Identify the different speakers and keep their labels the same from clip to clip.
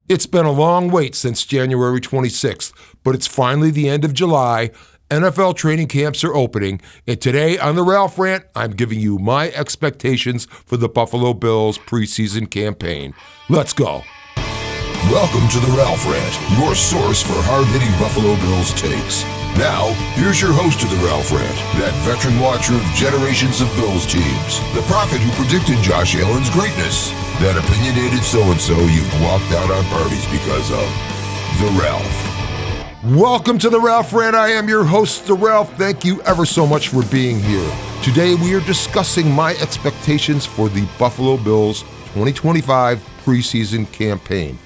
Speaker 1: It's been a long wait since January 26th, but it's finally the end of July. NFL training camps are opening, and today on the Ralph Rant, I'm giving you my expectations for the Buffalo Bills preseason campaign. Let's go.
Speaker 2: Welcome to the Ralph Rant, your source for hard-hitting Buffalo Bills takes. Now, here's your host of the Ralph Rant, that veteran watcher of generations of Bills teams, the prophet who predicted Josh Allen's greatness, that opinionated so-and-so you've walked out on parties because of, the Ralph.
Speaker 1: Welcome to the Ralph Rant. I am your host, the Ralph. Thank you ever so much for being here. Today, we are discussing my expectations for the Buffalo Bills 2025 preseason campaign.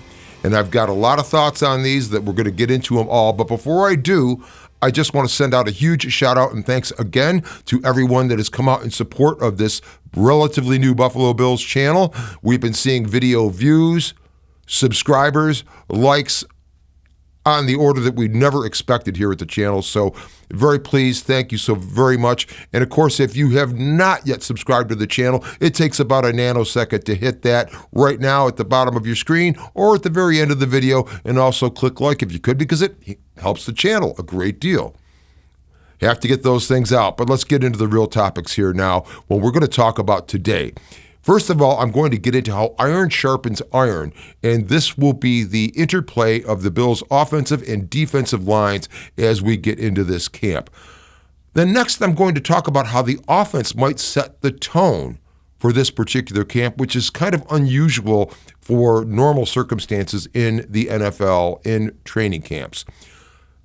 Speaker 1: And I've got a lot of thoughts on these that we're going to get into them all. But before I do, I just want to send out a huge shout out and thanks again to everyone that has come out in support of this relatively new Buffalo Bills channel. We've been seeing video views, subscribers, likes on the order that we never expected here at the channel. So very pleased. Thank you so very much. And of course, if you have not yet subscribed to the channel, it takes about a nanosecond to hit that right now at the bottom of your screen or at the very end of the video. And also click like if you could, because it helps the channel a great deal. You have to get those things out. But let's get into the real topics here now, what we're going to talk about today. First of all, I'm going to get into how iron sharpens iron, and this will be the interplay of the Bills' offensive and defensive lines as we get into this camp. Then next, I'm going to talk about how the offense might set the tone for this particular camp, which is kind of unusual for normal circumstances in the NFL in training camps.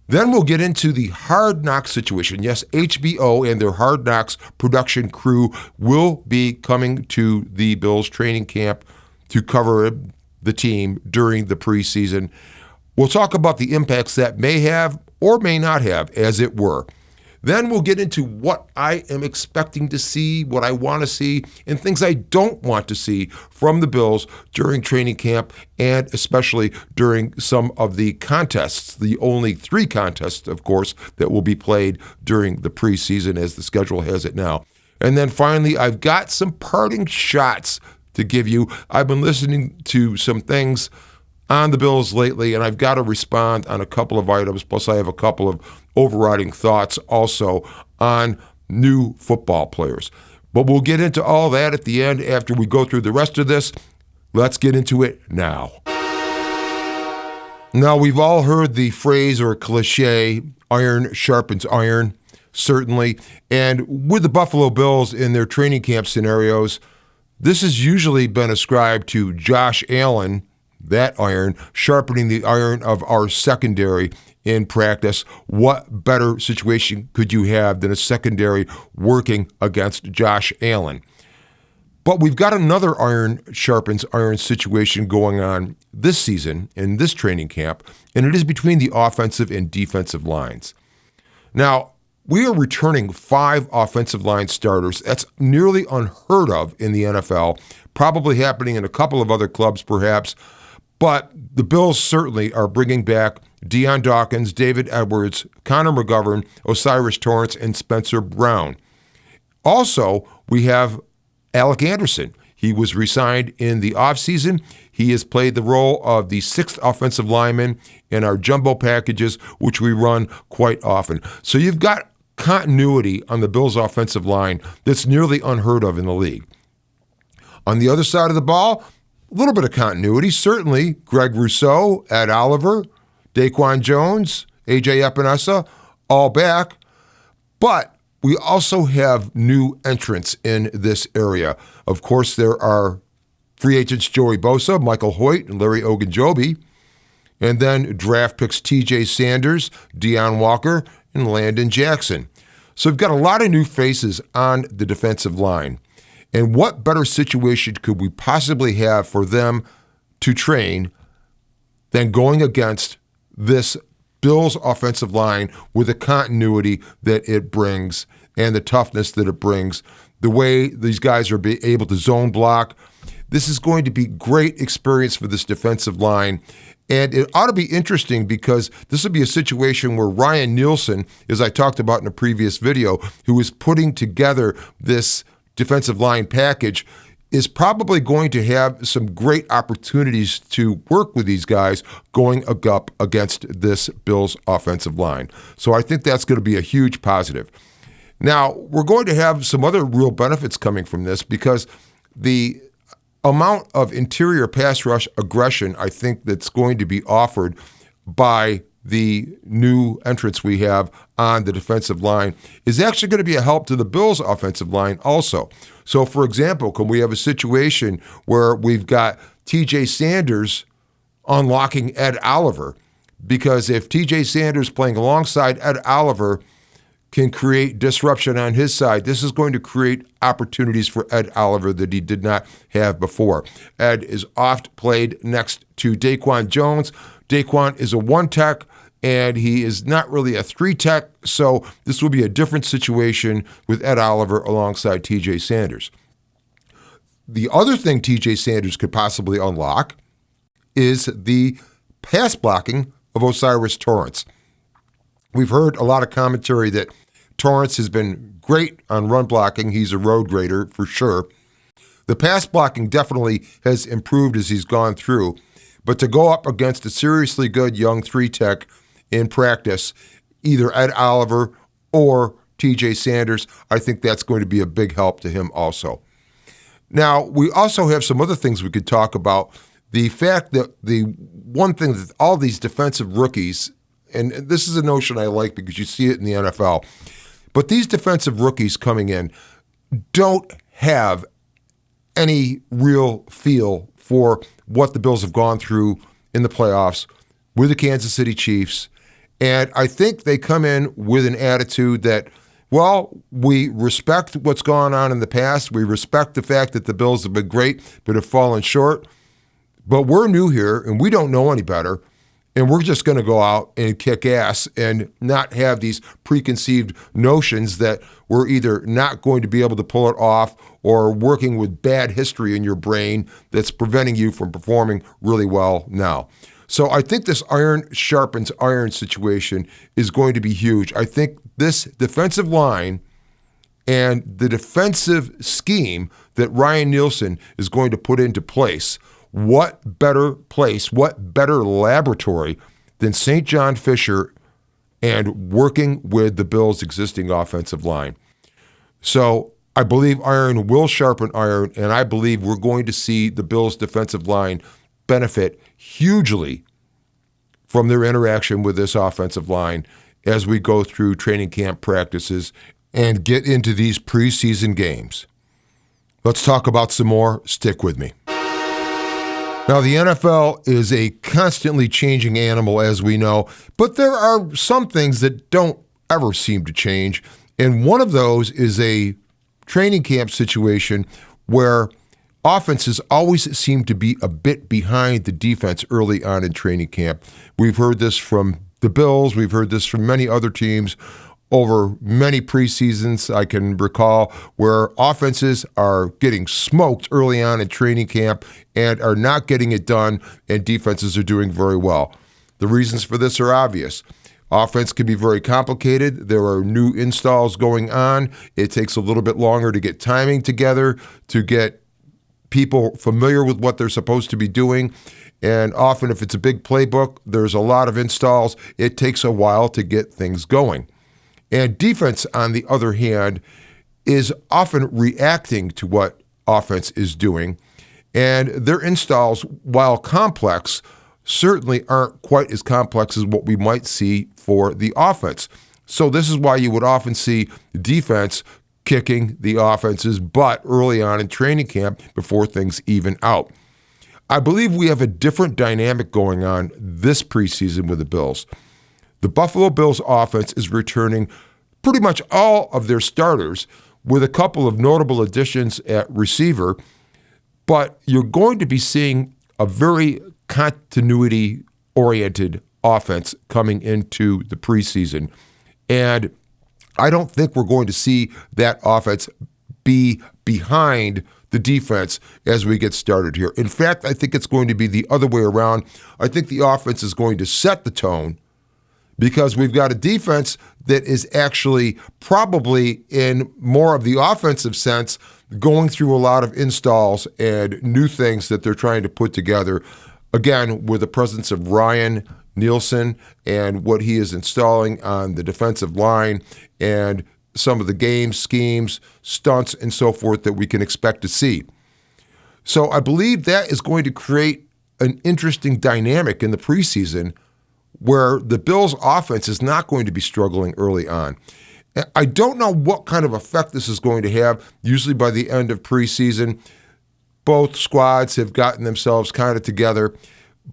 Speaker 1: Then we'll get into the Hard Knocks situation. Yes, HBO and their Hard Knocks production crew will be coming to the Bills training camp to cover the team during the preseason. We'll talk about the impacts that may have or may not have, as it were. Then we'll get into what I am expecting to see, what I want to see, and things I don't want to see from the Bills during training camp, and especially during some of the contests, the only 3 contests, of course, that will be played during the preseason as the schedule has it now. And then finally, I've got some parting shots to give you. I've been listening to some things on the Bills lately, and I've got to respond on a couple of items, plus I have a couple of overriding thoughts also on new football players. But we'll get into all that at the end after we go through the rest of this. Let's get into it now. Now, we've all heard the phrase or cliche, iron sharpens iron, certainly. And with the Buffalo Bills in their training camp scenarios, this has usually been ascribed to Josh Allen, that iron, sharpening the iron of our secondary in practice. What better situation could you have than a secondary working against Josh Allen? But we've got another iron sharpens iron situation going on this season in this training camp, and it is between the offensive and defensive lines. Now, we are returning 5 offensive line starters. That's nearly unheard of in the NFL, probably happening in a couple of other clubs perhaps. But the Bills certainly are bringing back Deion Dawkins, David Edwards, Connor McGovern, Osiris Torrance, and Spencer Brown. Also, we have Alec Anderson. He was re-signed in the offseason. He has played the role of the 6th offensive lineman in our jumbo packages, which we run quite often. So you've got continuity on the Bills' offensive line that's nearly unheard of in the league. On the other side of the ball, a little bit of continuity, certainly. Greg Rousseau, Ed Oliver, Daquan Jones, A.J. Epinesa, all back. But we also have new entrants in this area. Of course, there are free agents Joey Bosa, Michael Hoyt, and Larry Ogunjobi. And then draft picks T.J. Sanders, Deion Walker, and Landon Jackson. So we've got a lot of new faces on the defensive line. And what better situation could we possibly have for them to train than going against this Bills offensive line with the continuity that it brings and the toughness that it brings, the way these guys are able to zone block. This is going to be great experience for this defensive line. And it ought to be interesting because this will be a situation where Ryan Nielsen, as I talked about in a previous video, who is putting together this defensive line package, is probably going to have some great opportunities to work with these guys going up against this Bills offensive line. So I think that's going to be a huge positive. Now, we're going to have some other real benefits coming from this because the amount of interior pass rush aggression I think that's going to be offered by the new entrants we have on the defensive line is actually going to be a help to the Bills' offensive line also. So, for example, can we have a situation where we've got TJ Sanders unlocking Ed Oliver? Because if TJ Sanders playing alongside Ed Oliver can create disruption on his side, this is going to create opportunities for Ed Oliver that he did not have before. Ed is oft played next to Daquan Jones. Daquan is a one-tech, and he is not really a three-tech, so this will be a different situation with Ed Oliver alongside TJ Sanders. The other thing TJ Sanders could possibly unlock is the pass blocking of O'Cyrus Torrence. We've heard a lot of commentary that Torrence has been great on run blocking. He's a road grader for sure. The pass blocking definitely has improved as he's gone through. But to go up against a seriously good young three-tech in practice, either Ed Oliver or TJ Sanders, I think that's going to be a big help to him also. Now, we also have some other things we could talk about. The fact that the one thing that all these defensive rookies, and this is a notion I like because you see it in the NFL, but these defensive rookies coming in don't have any real feel for what the Bills have gone through in the playoffs with the Kansas City Chiefs. And I think they come in with an attitude that, well, we respect what's gone on in the past. We respect the fact that the Bills have been great but have fallen short. But we're new here, and we don't know any better. And we're just going to go out and kick ass and not have these preconceived notions that we're either not going to be able to pull it off or working with bad history in your brain that's preventing you from performing really well now. So I think this iron sharpens iron situation is going to be huge. I think this defensive line and the defensive scheme that Ryan Nielsen is going to put into place, what better place, what better laboratory than St. John Fisher and working with the Bills' existing offensive line? So I believe iron will sharpen iron, and I believe we're going to see the Bills' defensive line benefit hugely from their interaction with this offensive line as we go through training camp practices and get into these preseason games. Let's talk about some more. Stick with me. Now, the NFL is a constantly changing animal, as we know, but there are some things that don't ever seem to change, and one of those is a training camp situation where offenses always seem to be a bit behind the defense early on in training camp. We've heard this from the Bills. We've heard this from many other teams over many preseasons. I can recall where offenses are getting smoked early on in training camp and are not getting it done, and defenses are doing very well. The reasons for this are obvious. Offense can be very complicated. There are new installs going on. It takes a little bit longer to get timing together, to get people familiar with what they're supposed to be doing. And often if it's a big playbook, there's a lot of installs. It takes a while to get things going. And defense, on the other hand, is often reacting to what offense is doing. And their installs, while complex, certainly aren't quite as complex as what we might see for the offense. So this is why you would often see defense kicking the offense's butt early on in training camp before things even out. I believe we have a different dynamic going on this preseason with the Bills. The Buffalo Bills offense is returning pretty much all of their starters with a couple of notable additions at receiver, but you're going to be seeing a very continuity-oriented offense coming into the preseason. And I don't think we're going to see that offense be behind the defense as we get started here. In fact, I think it's going to be the other way around. I think the offense is going to set the tone because we've got a defense that is actually probably in more of the offensive sense going through a lot of installs and new things that they're trying to put together. Again, with the presence of Ryan Nielsen and what he is installing on the defensive line and some of the game schemes, stunts, and so forth that we can expect to see. So I believe that is going to create an interesting dynamic in the preseason where the Bills' offense is not going to be struggling early on. I don't know what kind of effect this is going to have. Usually by the end of preseason, both squads have gotten themselves kind of together.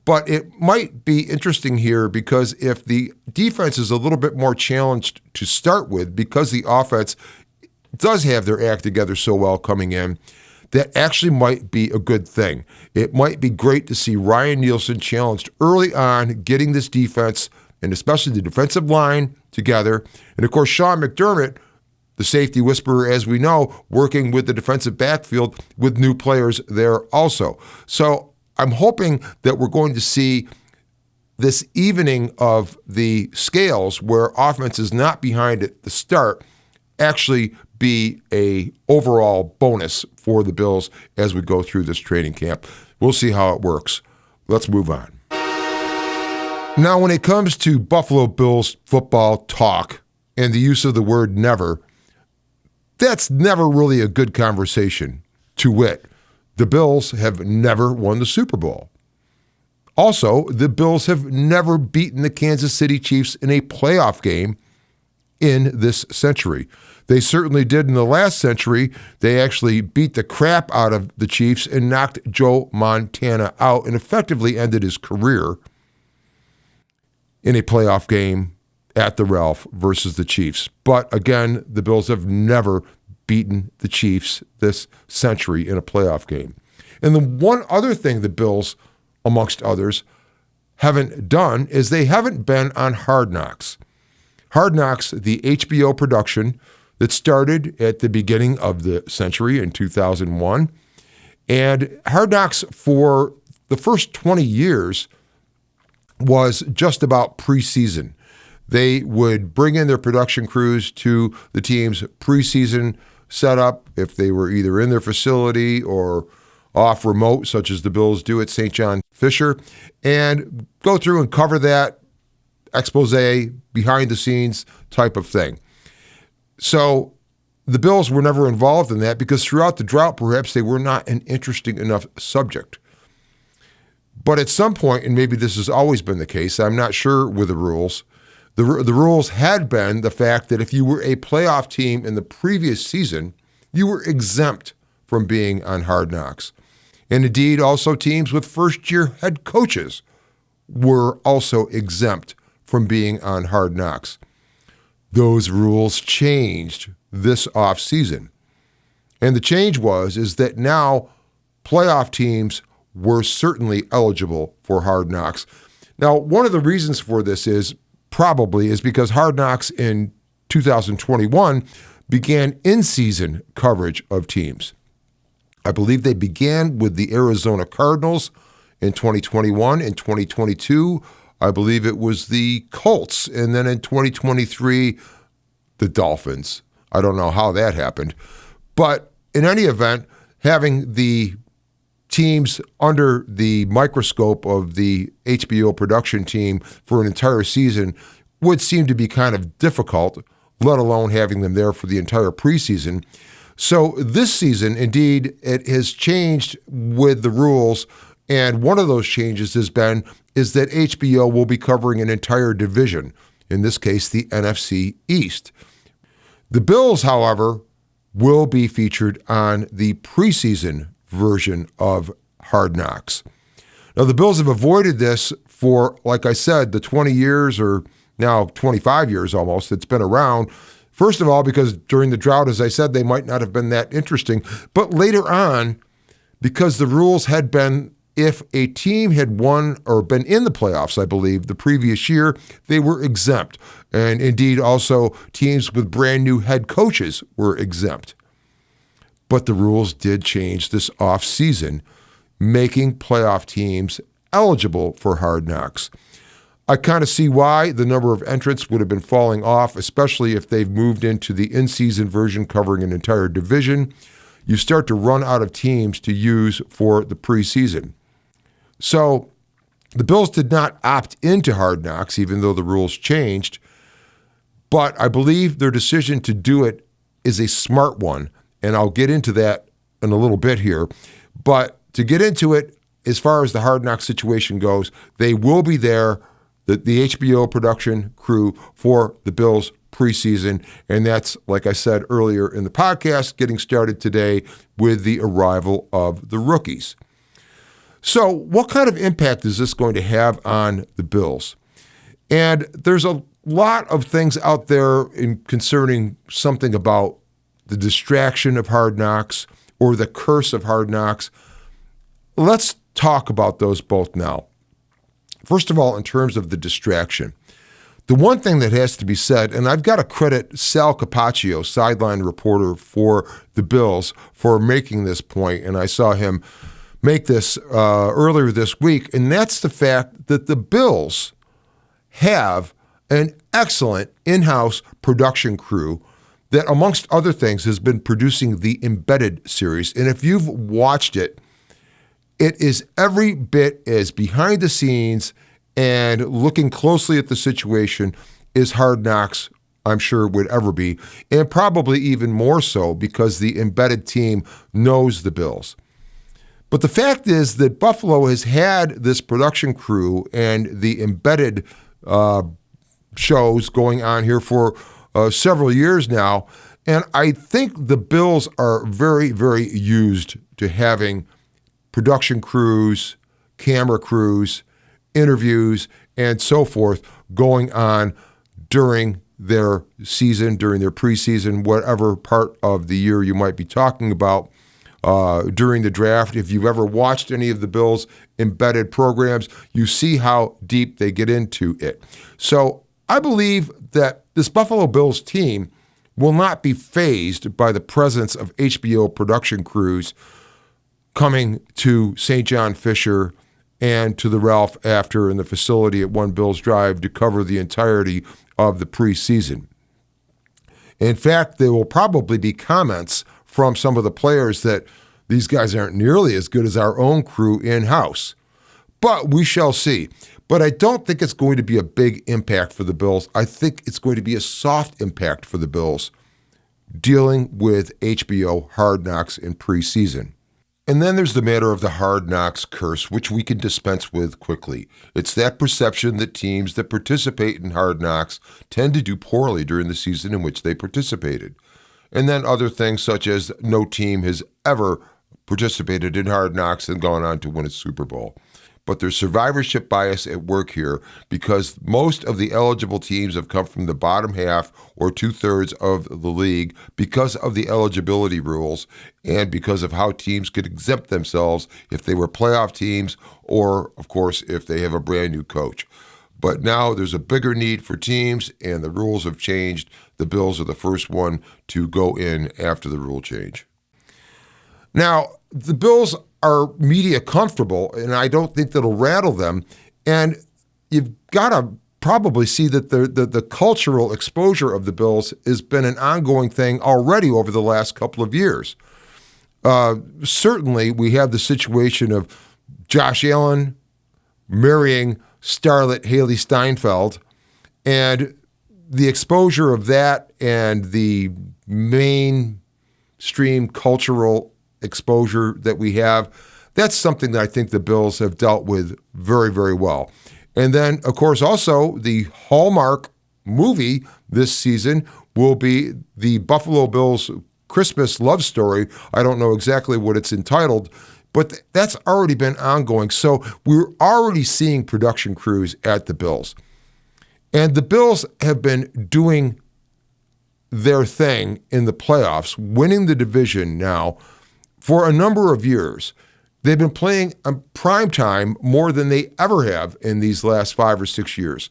Speaker 1: But it might be interesting here because if the defense is a little bit more challenged to start with because the offense does have their act together so well coming in, that actually might be a good thing. It might be great to see Ryan Nielsen challenged early on, getting this defense and especially the defensive line together. And of course, Sean McDermott, the safety whisperer, as we know, working with the defensive backfield with new players there also. So I'm hoping that we're going to see this evening of the scales where offense is not behind at the start actually be a overall bonus for the Bills as we go through this training camp. We'll see how it works. Let's move on. Now, when it comes to Buffalo Bills football talk and the use of the word never, that's never really a good conversation. To wit, the Bills have never won the Super Bowl. Also, the Bills have never beaten the Kansas City Chiefs in a playoff game in this century. They certainly did in the last century. They actually beat the crap out of the Chiefs and knocked Joe Montana out and effectively ended his career in a playoff game at the Ralph versus the Chiefs. But again, the Bills have never beaten the Chiefs this century in a playoff game. And the one other thing the Bills, amongst others, haven't done is they haven't been on Hard Knocks. Hard Knocks, the HBO production that started at the beginning of the century in 2001. And Hard Knocks for the first 20 years was just about preseason. They would bring in their production crews to the team's preseason setup if they were either in their facility or off remote, such as the Bills do at St. John Fisher, and go through and cover that expose, behind the scenes type of thing. So the Bills were never involved in that because throughout the drought, perhaps they were not an interesting enough subject. But at some point, and maybe this has always been the case, I'm not sure with the rules, the rules had been the fact that if you were a playoff team in the previous season, you were exempt from being on Hard Knocks. And indeed, also teams with first-year head coaches were also exempt from being on Hard Knocks. Those rules changed this offseason. And the change is that now playoff teams were certainly eligible for Hard Knocks. Now, one of the reasons for this is because Hard Knocks in 2021 began in-season coverage of teams. I believe they began with the Arizona Cardinals in 2021. In 2022, I believe it was the Colts. And then in 2023, the Dolphins. I don't know how that happened. But in any event, having the teams under the microscope of the HBO production team for an entire season would seem to be kind of difficult, let alone having them there for the entire preseason. So this season, indeed, it has changed with the rules, and one of those changes is that HBO will be covering an entire division, in this case, the NFC East. The Bills, however, will be featured on the preseason version of Hard Knocks. Now, the Bills have avoided this for, like I said, the 20 years or now 25 years almost it's been around. First of all, because during the drought, as I said, they might not have been that interesting. But later on, because the rules had been if a team had won or been in the playoffs, I believe, the previous year, they were exempt. And indeed, also teams with brand new head coaches were exempt. But the rules did change this offseason, making playoff teams eligible for Hard Knocks. I kind of see why the number of entrants would have been falling off, especially if they've moved into the in-season version covering an entire division. You start to run out of teams to use for the preseason. So the Bills did not opt into Hard Knocks, even though the rules changed. But I believe their decision to do it is a smart one, and I'll get into that in a little bit here. But to get into it, as far as the Hard Knocks situation goes, they will be there, the HBO production crew, for the Bills preseason, and that's, like I said earlier in the podcast, getting started today with the arrival of the rookies. So what kind of impact is this going to have on the Bills? And there's a lot of things out there concerning something about the distraction of Hard Knocks or the curse of Hard Knocks. Let's talk about those both now. First of all, in terms of the distraction, the one thing that has to be said, and I've got to credit Sal Capaccio, sideline reporter for the Bills, for making this point, and I saw him make this earlier this week, and that's the fact that the Bills have an excellent in-house production crew that, amongst other things, has been producing the Embedded series. And if you've watched it, it is every bit as behind the scenes and looking closely at the situation as Hard Knocks, I'm sure, would ever be, and probably even more so because the Embedded team knows the Bills. But the fact is that Buffalo has had this production crew and the Embedded shows going on here for several years now, and I think the Bills are very, very used to having production crews, camera crews, interviews, and so forth going on during their season, during their preseason, whatever part of the year you might be talking about, during the draft. If you've ever watched any of the Bills' Embedded programs, you see how deep they get into it. So I believe that this Buffalo Bills team will not be fazed by the presence of HBO production crews coming to St. John Fisher and to the Ralph after in the facility at One Bills Drive to cover the entirety of the preseason. In fact, there will probably be comments from some of the players that these guys aren't nearly as good as our own crew in-house. But we shall see. But I don't think it's going to be a big impact for the Bills. I think it's going to be a soft impact for the Bills dealing with HBO Hard Knocks in preseason. And then there's the matter of the Hard Knocks curse, which we can dispense with quickly. It's that perception that teams that participate in Hard Knocks tend to do poorly during the season in which they participated. And then other things such as no team has ever participated in Hard Knocks and gone on to win a Super Bowl. But there's survivorship bias at work here because most of the eligible teams have come from the bottom half or 2/3 of the league because of the eligibility rules and because of how teams could exempt themselves if they were playoff teams or, of course, if they have a brand new coach. But now there's a bigger need for teams and the rules have changed. The Bills are the first one to go in after the rule change. Now, the Bills are media comfortable, and I don't think that'll rattle them. And you've got to probably see that the cultural exposure of the Bills has been an ongoing thing already over the last couple of years. Certainly, we have the situation of Josh Allen marrying starlet Haley Steinfeld, and the exposure of that and the mainstream cultural exposure that we have, that's something that I think the Bills have dealt with very, very well. And then, of course, also the hallmark movie this season will be the Buffalo Bills Christmas love story. I don't know exactly what it's entitled, but that's already been ongoing. So we're already seeing production crews at the Bills. And the Bills have been doing their thing in the playoffs, winning the division now for a number of years. They've been playing on prime time more than they ever have in these last 5 or 6 years.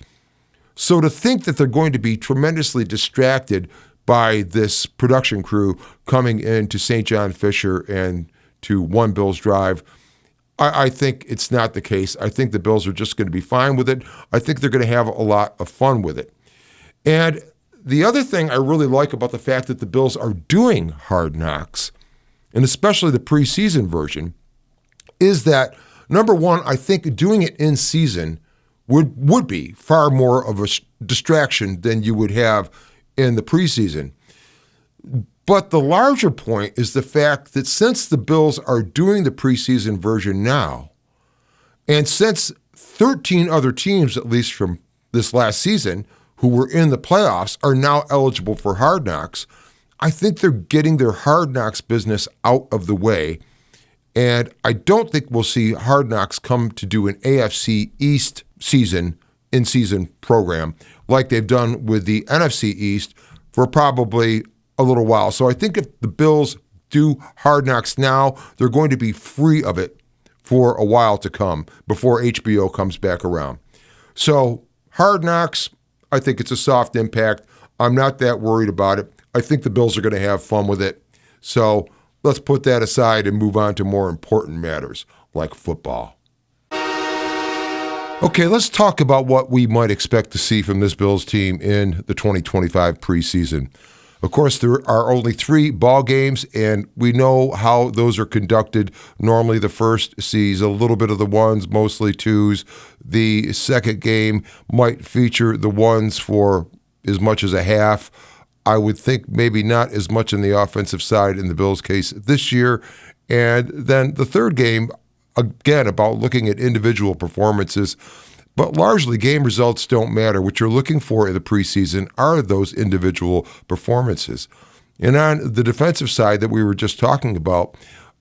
Speaker 1: So to think that they're going to be tremendously distracted by this production crew coming into St. John Fisher and to One Bills Drive, I think it's not the case. I think the Bills are just going to be fine with it. I think they're going to have a lot of fun with it. And the other thing I really like about the fact that the Bills are doing Hard Knocks, and especially the preseason version, is that, number one, I think doing it in season would be far more of a distraction than you would have in the preseason. But the larger point is the fact that since the Bills are doing the preseason version now, and since 13 other teams, at least from this last season, who were in the playoffs are now eligible for Hard Knocks, I think they're getting their Hard Knocks business out of the way. And I don't think we'll see Hard Knocks come to do an AFC East in-season program like they've done with the NFC East for probably a little while. So I think if the Bills do Hard Knocks now, they're going to be free of it for a while to come before HBO comes back around. So Hard Knocks, I think it's a soft impact. I'm not that worried about it. I think the Bills are going to have fun with it. So let's put that aside and move on to more important matters like football. Okay, let's talk about what we might expect to see from this Bills team in the 2025 preseason. Of course, there are only 3 ball games, and we know how those are conducted. Normally, the first sees a little bit of the ones, mostly twos. The second game might feature the ones for as much as a half. I would think maybe not as much in the offensive side in the Bills' case this year. And then the third game, again, about looking at individual performances. But largely, game results don't matter. What you're looking for in the preseason are those individual performances. And on the defensive side that we were just talking about,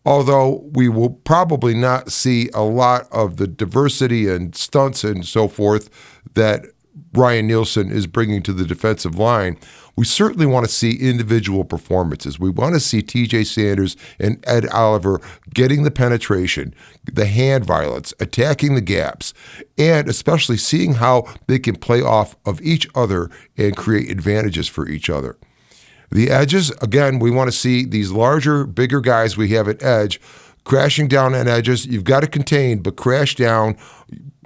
Speaker 1: although we will probably not see a lot of the diversity and stunts and so forth that Ryan Nielsen is bringing to the defensive line, we certainly want to see individual performances. We want to see TJ Sanders and Ed Oliver getting the penetration, the hand violence, attacking the gaps, and especially seeing how they can play off of each other and create advantages for each other. The edges, again, we want to see these larger, bigger guys we have at edge crashing down on edges. You've got to contain, but crash down.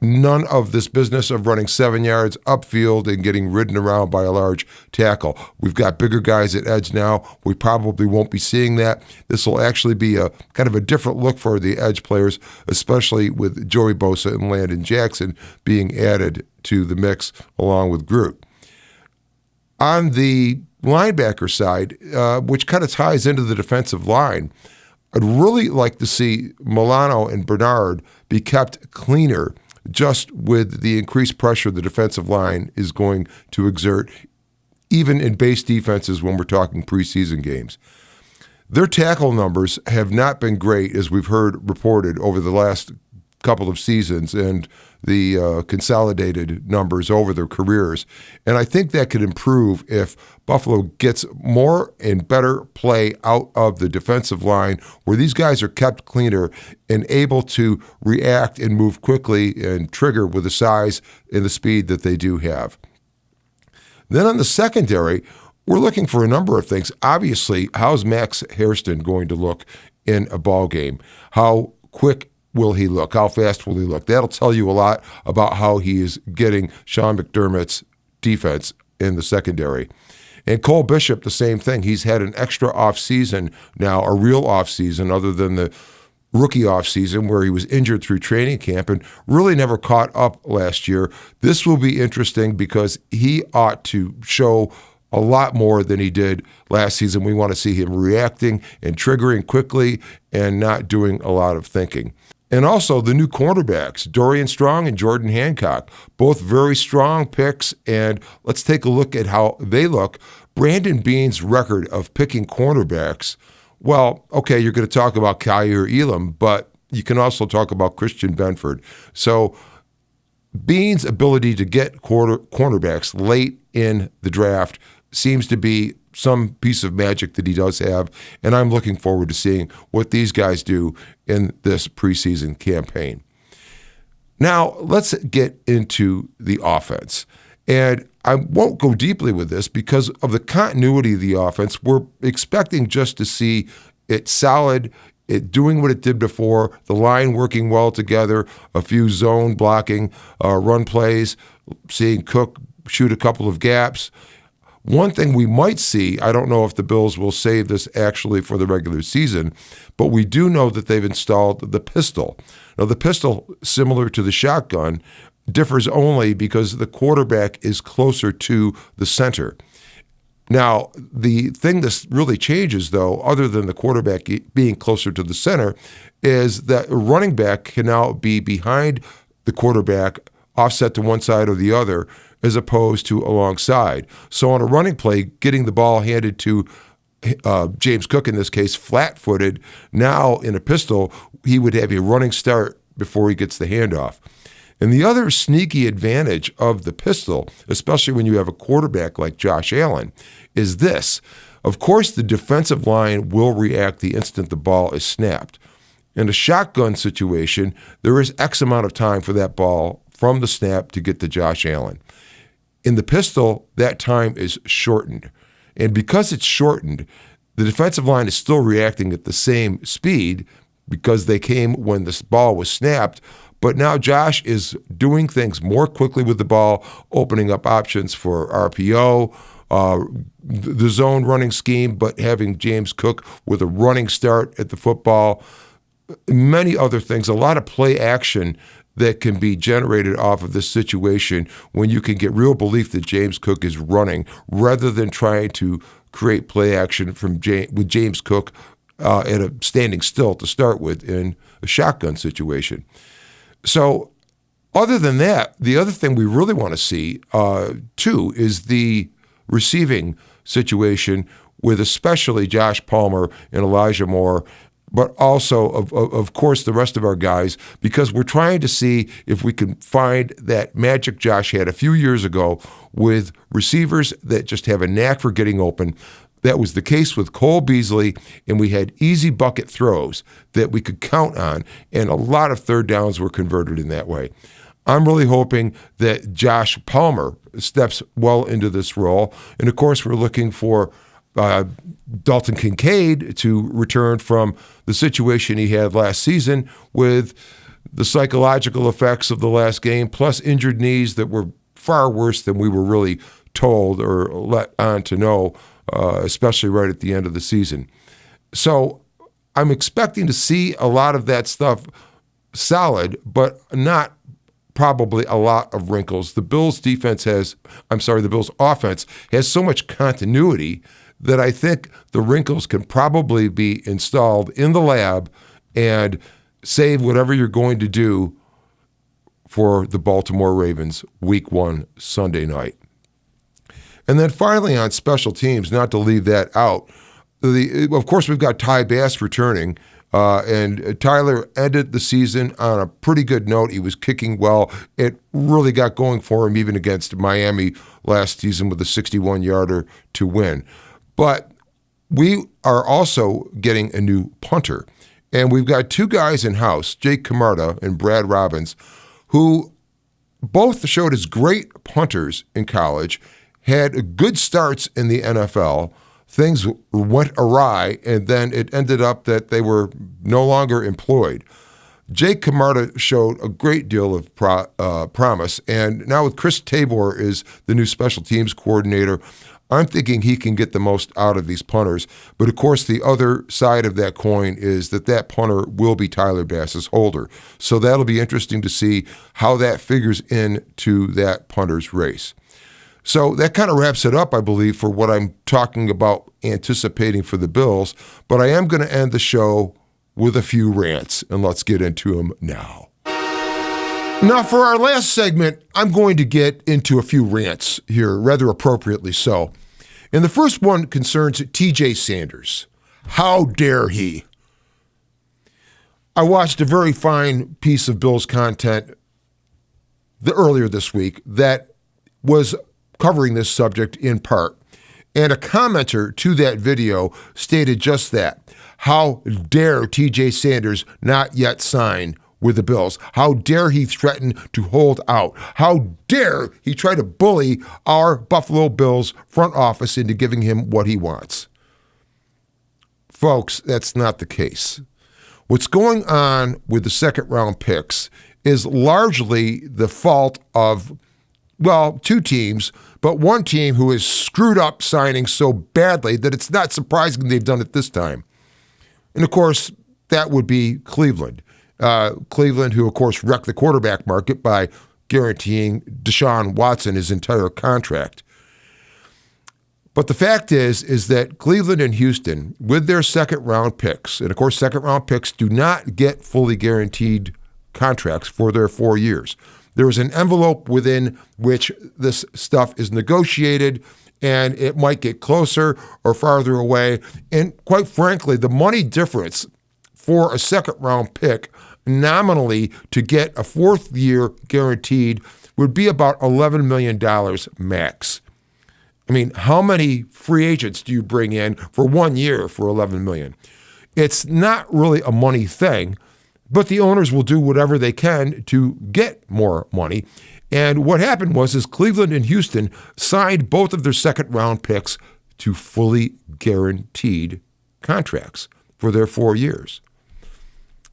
Speaker 1: None of this business of running 7 yards upfield and getting ridden around by a large tackle. We've got bigger guys at edge now. We probably won't be seeing that. This will actually be a kind of a different look for the edge players, especially with Joey Bosa and Landon Jackson being added to the mix along with Groot. On the linebacker side, which kind of ties into the defensive line, I'd really like to see Milano and Bernard be kept cleaner just with the increased pressure the defensive line is going to exert, even in base defenses when we're talking preseason games. Their tackle numbers have not been great, as we've heard reported over the last couple of seasons and the consolidated numbers over their careers. And I think that could improve if Buffalo gets more and better play out of the defensive line, where these guys are kept cleaner and able to react and move quickly and trigger with the size and the speed that they do have. Then on the secondary, we're looking for a number of things. Obviously, how's Max Hairston going to look in a ball game? How quick will he look? How fast will he look? That'll tell you a lot about how he is getting Sean McDermott's defense in the secondary. And Cole Bishop, the same thing. He's had an extra offseason now, a real offseason, other than the rookie offseason where he was injured through training camp and really never caught up last year. This will be interesting because he ought to show a lot more than he did last season. We want to see him reacting and triggering quickly and not doing a lot of thinking. And also the new cornerbacks, Dorian Strong and Jordan Hancock, both very strong picks. And let's take a look at how they look. Brandon Beane's record of picking cornerbacks, well, okay, you're going to talk about Kaiir Elam, but you can also talk about Christian Benford. So Beane's ability to get cornerbacks late in the draft seems to be some piece of magic that he does have, and I'm looking forward to seeing what these guys do in this preseason campaign. Now, let's get into the offense. And I won't go deeply with this because of the continuity of the offense. We're expecting just to see it solid it doing what it did before, the line working well together, a few zone blocking run plays, seeing Cook shoot a couple of gaps. One thing we might see, I don't know if the Bills will save this actually for the regular season, but we do know that they've installed the pistol. Now, the pistol, similar to the shotgun, differs only because the quarterback is closer to the center. Now, the thing that really changes, though, other than the quarterback being closer to the center, is that a running back can now be behind the quarterback, offset to one side or the other, as opposed to alongside. So on a running play, getting the ball handed to James Cook, in this case, flat-footed, now in a pistol, he would have a running start before he gets the handoff. And the other sneaky advantage of the pistol, especially when you have a quarterback like Josh Allen, is this. Of course, the defensive line will react the instant the ball is snapped. In a shotgun situation, there is X amount of time for that ball from the snap to get to Josh Allen. In the pistol, that time is shortened. And because it's shortened, the defensive line is still reacting at the same speed because they came when this ball was snapped. But now Josh is doing things more quickly with the ball, opening up options for RPO, the zone running scheme, but having James Cook with a running start at the football, many other things, a lot of play action that can be generated off of this situation when you can get real belief that James Cook is running rather than trying to create play action with James Cook at a standing still to start with in a shotgun situation. So other than that, the other thing we really want to see, too, is the receiving situation with especially Josh Palmer and Elijah Moore, but also, of course, the rest of our guys, because we're trying to see if we can find that magic Josh had a few years ago with receivers that just have a knack for getting open. That was the case with Cole Beasley, and we had easy bucket throws that we could count on, and a lot of third downs were converted in that way. I'm really hoping that Josh Palmer steps well into this role, and of course we're looking for Dalton Kincaid to return from the situation he had last season with the psychological effects of the last game, plus injured knees that were far worse than we were really told or let on to know, especially right at the end of the season. So I'm expecting to see a lot of that stuff solid, but not probably a lot of wrinkles. The Bills' offense has so much continuity that I think the wrinkles can probably be installed in the lab and save whatever you're going to do for the Baltimore Ravens Week 1 Sunday night. And then finally on special teams, not to leave that out, of course we've got Ty Bass returning, and Tyler ended the season on a pretty good note. He was kicking well. It really got going for him even against Miami last season with a 61-yarder to win. But we are also getting a new punter. And we've got two guys in-house, Jake Camarda and Brad Robbins, who both showed as great punters in college, had good starts in the NFL. Things went awry, and then it ended up that they were no longer employed. Jake Camarda showed a great deal of promise, and now with Chris Tabor is the new special teams coordinator, I'm thinking he can get the most out of these punters. But of course, the other side of that coin is that punter will be Tyler Bass's holder. So that'll be interesting to see how that figures into that punter's race. So that kind of wraps it up, I believe, for what I'm talking about anticipating for the Bills. But I am going to end the show with a few rants, and let's get into them now. Now, for our last segment, I'm going to get into a few rants here, rather appropriately so. And the first one concerns TJ Sanders. How dare he? I watched a very fine piece of Bills content earlier this week that was covering this subject in part. And a commenter to that video stated just that. How dare TJ Sanders not yet sign with the Bills? How dare he threaten to hold out? How dare he try to bully our Buffalo Bills front office into giving him what he wants? Folks, that's not the case. What's going on with the second round picks is largely the fault of, well, two teams, but one team who has screwed up signing so badly that it's not surprising they've done it this time. And of course, that would be Cleveland. Cleveland, who of course wrecked the quarterback market by guaranteeing Deshaun Watson his entire contract. But the fact is that Cleveland and Houston, with their second round picks, and of course second round picks do not get fully guaranteed contracts for their 4 years. There is an envelope within which this stuff is negotiated, and it might get closer or farther away. And quite frankly, the money difference for a second round pick nominally to get a 4th year guaranteed would be about $11 million max. I mean, how many free agents do you bring in for 1 year for $11 million? It's not really a money thing, but the owners will do whatever they can to get more money. And what happened was Cleveland and Houston signed both of their second round picks to fully guaranteed contracts for their 4 years.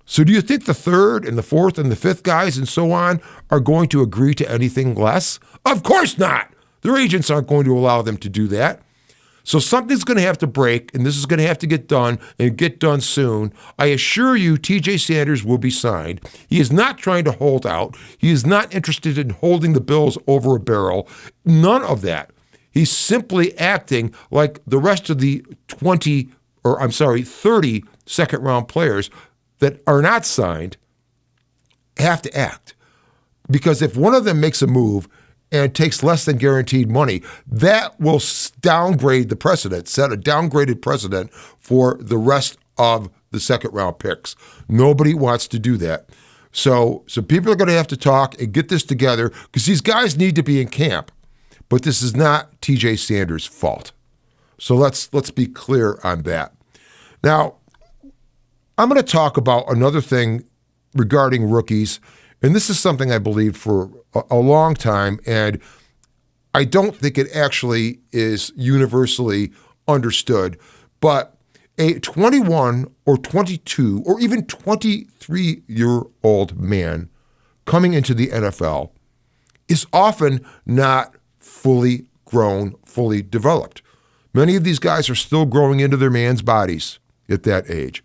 Speaker 1: So do you think the third and the fourth and the fifth guys and so on are going to agree to anything less? Of course not. Their agents aren't going to allow them to do that. So something's going to have to break, and this is going to have to get done and get done soon. I assure you, TJ Sanders will be signed. He is not trying to hold out. He is not interested in holding the Bills over a barrel. None of that. He's simply acting like the rest of the 30 second-round players that are not signed have to act. Because if one of them makes a move and takes less than guaranteed money, that will downgrade the precedent, set a downgraded precedent for the rest of the second round picks. Nobody wants to do that. So people are going to have to talk and get this together because these guys need to be in camp. But this is not TJ Sanders' fault. So let's be clear on that. Now, I'm going to talk about another thing regarding rookies. And this is something I believed for a long time, and I don't think it actually is universally understood. But a 21 or 22 or even 23-year-old man coming into the NFL is often not fully grown, fully developed. Many of these guys are still growing into their man's bodies at that age.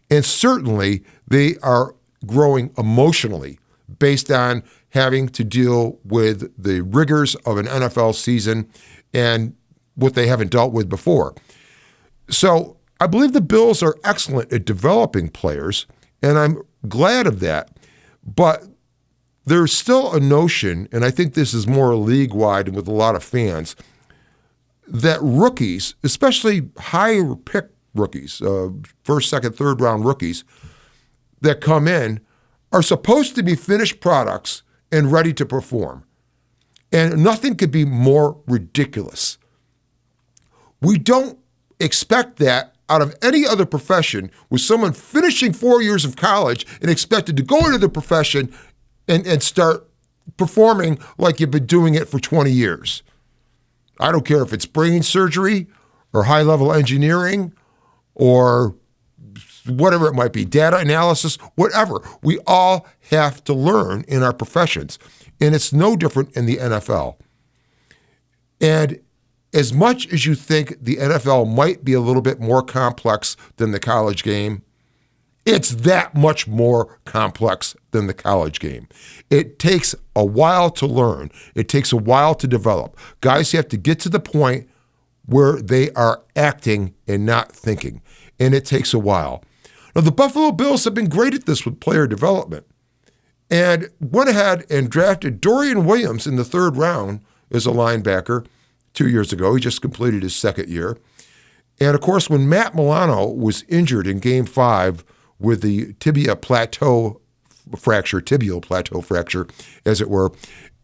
Speaker 1: And certainly they are growing emotionally based on having to deal with the rigors of an NFL season and what they haven't dealt with before. So I believe the Bills are excellent at developing players, and I'm glad of that. But there's still a notion, and I think this is more league-wide and with a lot of fans, that rookies, especially higher pick rookies, first, second, third round rookies that come in, are supposed to be finished products and ready to perform. And nothing could be more ridiculous. We don't expect that out of any other profession with someone finishing 4 years of college and expected to go into the profession and start performing like you've been doing it for 20 years. I don't care if it's brain surgery or high-level engineering or whatever it might be, data analysis, whatever. We all have to learn in our professions. And it's no different in the NFL. And as much as you think the NFL might be a little bit more complex than the college game, it's that much more complex than the college game. It takes a while to learn. It takes a while to develop. Guys have to get to the point where they are acting and not thinking. And it takes a while. Now, the Buffalo Bills have been great at this with player development and went ahead and drafted Dorian Williams in the third round as a linebacker 2 years ago. He just completed his second year. And, of course, when Matt Milano was injured in Game 5 with the tibial plateau fracture, as it were,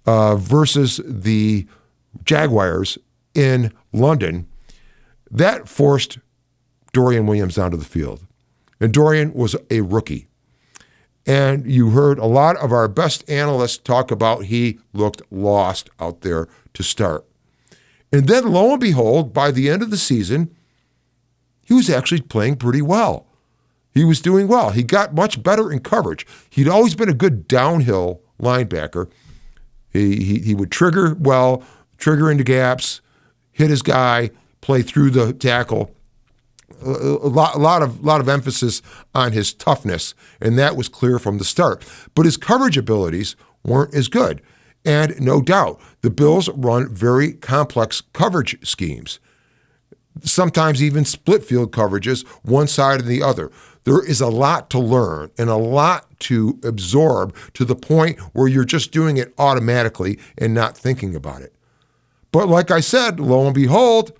Speaker 1: versus the Jaguars in London, that forced Dorian Williams onto the field. And Dorian was a rookie. And you heard a lot of our best analysts talk about he looked lost out there to start. And then, lo and behold, by the end of the season, he was actually playing pretty well. He was doing well. He got much better in coverage. He'd always been a good downhill linebacker. He would trigger well, trigger into gaps, hit his guy, play through the tackle. A lot of emphasis on his toughness, and that was clear from the start. But his coverage abilities weren't as good. And no doubt, the Bills run very complex coverage schemes, sometimes even split field coverages, one side and the other. There is a lot to learn and a lot to absorb to the point where you're just doing it automatically and not thinking about it. But like I said, lo and behold,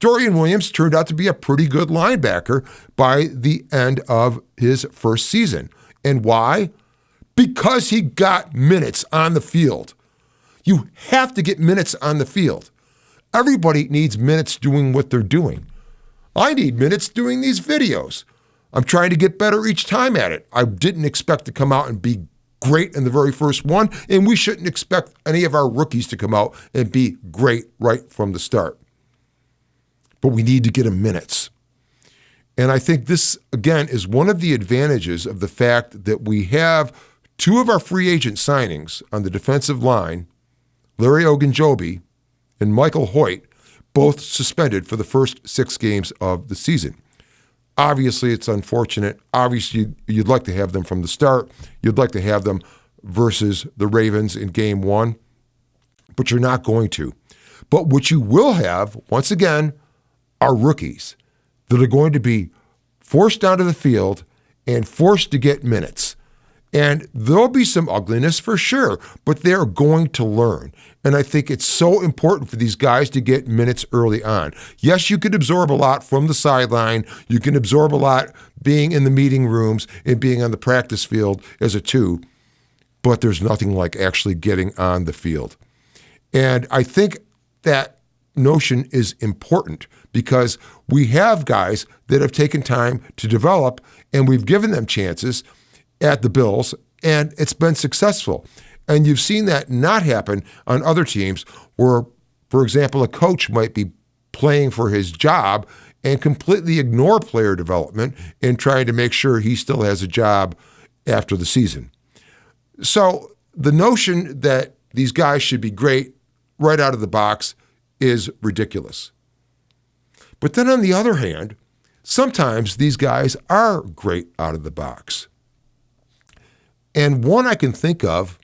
Speaker 1: Dorian Williams turned out to be a pretty good linebacker by the end of his first season. And why? Because he got minutes on the field. You have to get minutes on the field. Everybody needs minutes doing what they're doing. I need minutes doing these videos. I'm trying to get better each time at it. I didn't expect to come out and be great in the very first one, and we shouldn't expect any of our rookies to come out and be great right from the start. But we need to get them minutes. And I think this, again, is one of the advantages of the fact that we have two of our free agent signings on the defensive line, Larry Ogunjobi and Michael Hoyt, both suspended for the first 6 games of the season. Obviously, it's unfortunate. Obviously, you'd like to have them from the start. You'd like to have them versus the Ravens in game 1, but you're not going to. But what you will have, once again, are rookies that are going to be forced onto the field and forced to get minutes. And there'll be some ugliness for sure, but they're going to learn. And I think it's so important for these guys to get minutes early on. Yes, you can absorb a lot from the sideline. You can absorb a lot being in the meeting rooms and being on the practice field as a 2, but there's nothing like actually getting on the field. And I think that notion is important because we have guys that have taken time to develop and we've given them chances at the Bills, and it's been successful. And you've seen that not happen on other teams where, for example, a coach might be playing for his job and completely ignore player development and trying to make sure he still has a job after the season. So the notion that these guys should be great right out of the box is ridiculous. But then on the other hand, sometimes these guys are great out of the box. And one I can think of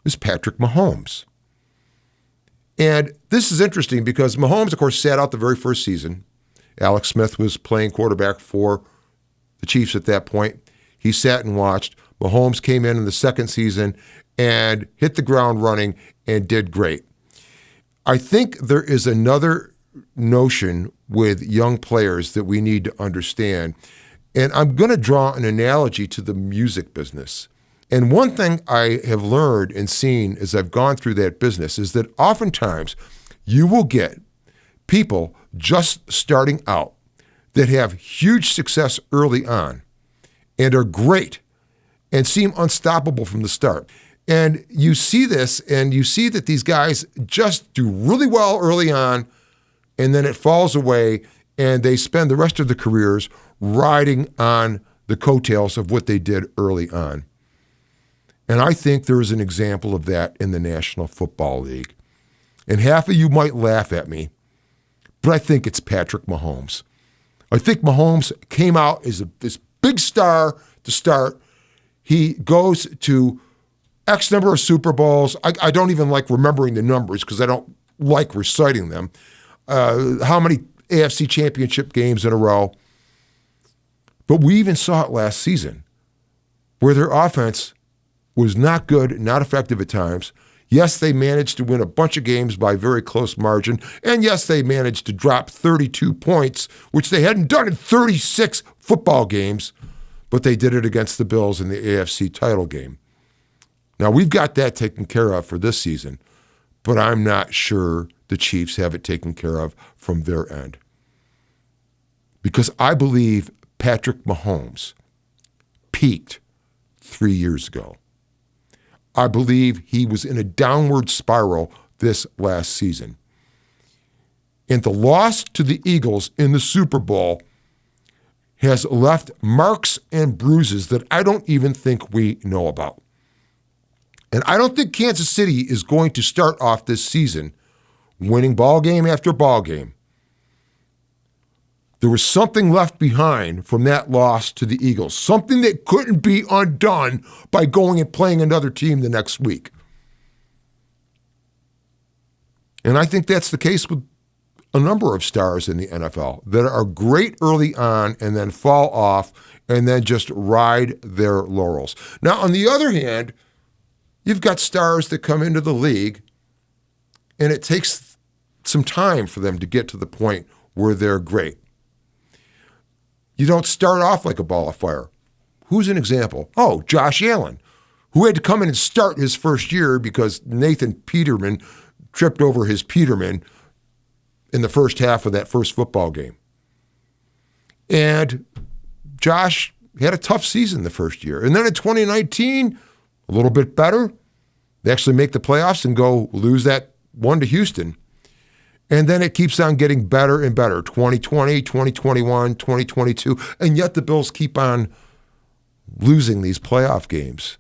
Speaker 1: is Patrick Mahomes. And this is interesting because Mahomes, of course, sat out the very first season. Alex Smith was playing quarterback for the Chiefs at that point. He sat and watched. Mahomes came in the second season and hit the ground running and did great. I think there is another notion with young players that we need to understand. And I'm going to draw an analogy to the music business. And one thing I have learned and seen as I've gone through that business is that oftentimes you will get people just starting out that have huge success early on and are great and seem unstoppable from the start. And you see this and you see that these guys just do really well early on and then it falls away and they spend the rest of their careers riding on the coattails of what they did early on. And I think there is an example of that in the National Football League. And half of you might laugh at me, but I think it's Patrick Mahomes. I think Mahomes came out as this big star to start. He goes to X number of Super Bowls. I don't even like remembering the numbers because I don't like reciting them. How many AFC championship games in a row. But we even saw it last season where their offense was not good, not effective at times. Yes, they managed to win a bunch of games by very close margin. And yes, they managed to drop 32 points, which they hadn't done in 36 football games, but they did it against the Bills in the AFC title game. Now, we've got that taken care of for this season, but I'm not sure the Chiefs have it taken care of from their end. Because I believe Patrick Mahomes peaked 3 years ago. I believe he was in a downward spiral this last season. And the loss to the Eagles in the Super Bowl has left marks and bruises that I don't even think we know about. And I don't think Kansas City is going to start off this season winning ball game after ball game. There was something left behind from that loss to the Eagles, something that couldn't be undone by going and playing another team the next week. And I think that's the case with a number of stars in the NFL that are great early on and then fall off and then just ride their laurels. Now, on the other hand, you've got stars that come into the league and it takes some time for them to get to the point where they're great. You don't start off like a ball of fire. Who's an example? Oh, Josh Allen, who had to come in and start his first year because Nathan Peterman tripped over his Peterman in the first half of that first football game. And Josh had a tough season the first year. And then in 2019, a little bit better. They actually make the playoffs and go lose that one to Houston. And then it keeps on getting better and better. 2020, 2021, 2022. And yet the Bills keep on losing these playoff games,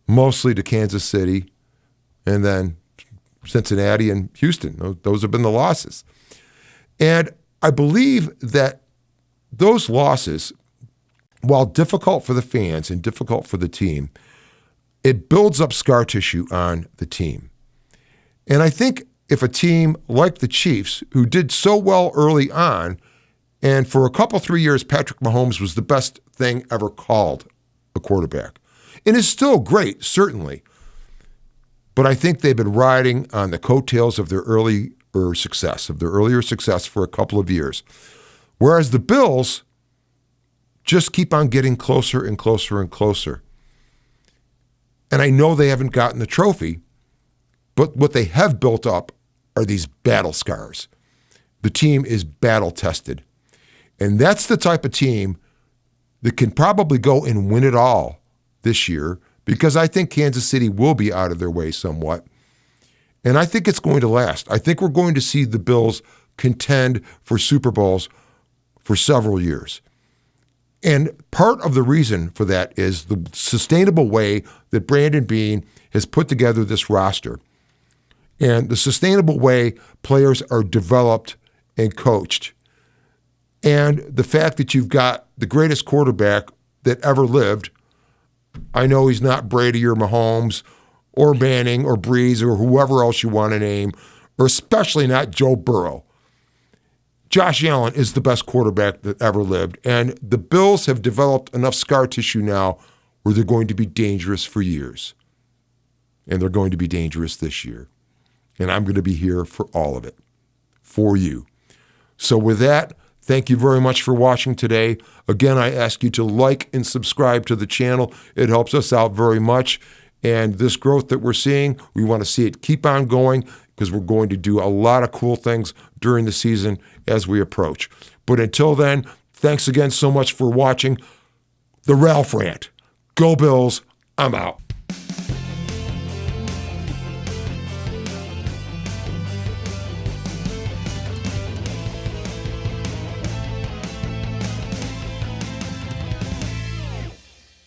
Speaker 1: mostly to Kansas City and then Cincinnati and Houston. Those have been the losses. And I believe that those losses, while difficult for the fans and difficult for the team, it builds up scar tissue on the team. And I think if a team like the Chiefs, who did so well early on, and for a couple, 3 years, Patrick Mahomes was the best thing ever called a quarterback, and is still great, certainly. But I think they've been riding on the coattails of their earlier success for a couple of years. Whereas the Bills just keep on getting closer and closer and closer. And I know they haven't gotten the trophy, but what they have built up are these battle scars. The team is battle tested. And that's the type of team that can probably go and win it all this year, because I think Kansas City will be out of their way somewhat. And I think it's going to last. I think we're going to see the Bills contend for Super Bowls for several years. And part of the reason for that is the sustainable way that Brandon Beane has put together this roster. And the sustainable way players are developed and coached. And the fact that you've got the greatest quarterback that ever lived. I know he's not Brady or Mahomes or Manning or Breeze or whoever else you want to name, or especially not Joe Burrow. Josh Allen is the best quarterback that ever lived. And the Bills have developed enough scar tissue now where they're going to be dangerous for years. And they're going to be dangerous this year. And I'm going to be here for all of it, for you. So with that, thank you very much for watching today. Again, I ask you to like and subscribe to the channel. It helps us out very much. And this growth that we're seeing, we want to see it keep on going, because we're going to do a lot of cool things during the season as we approach. But until then, thanks again so much for watching the Ralph Rant. Go Bills. I'm out.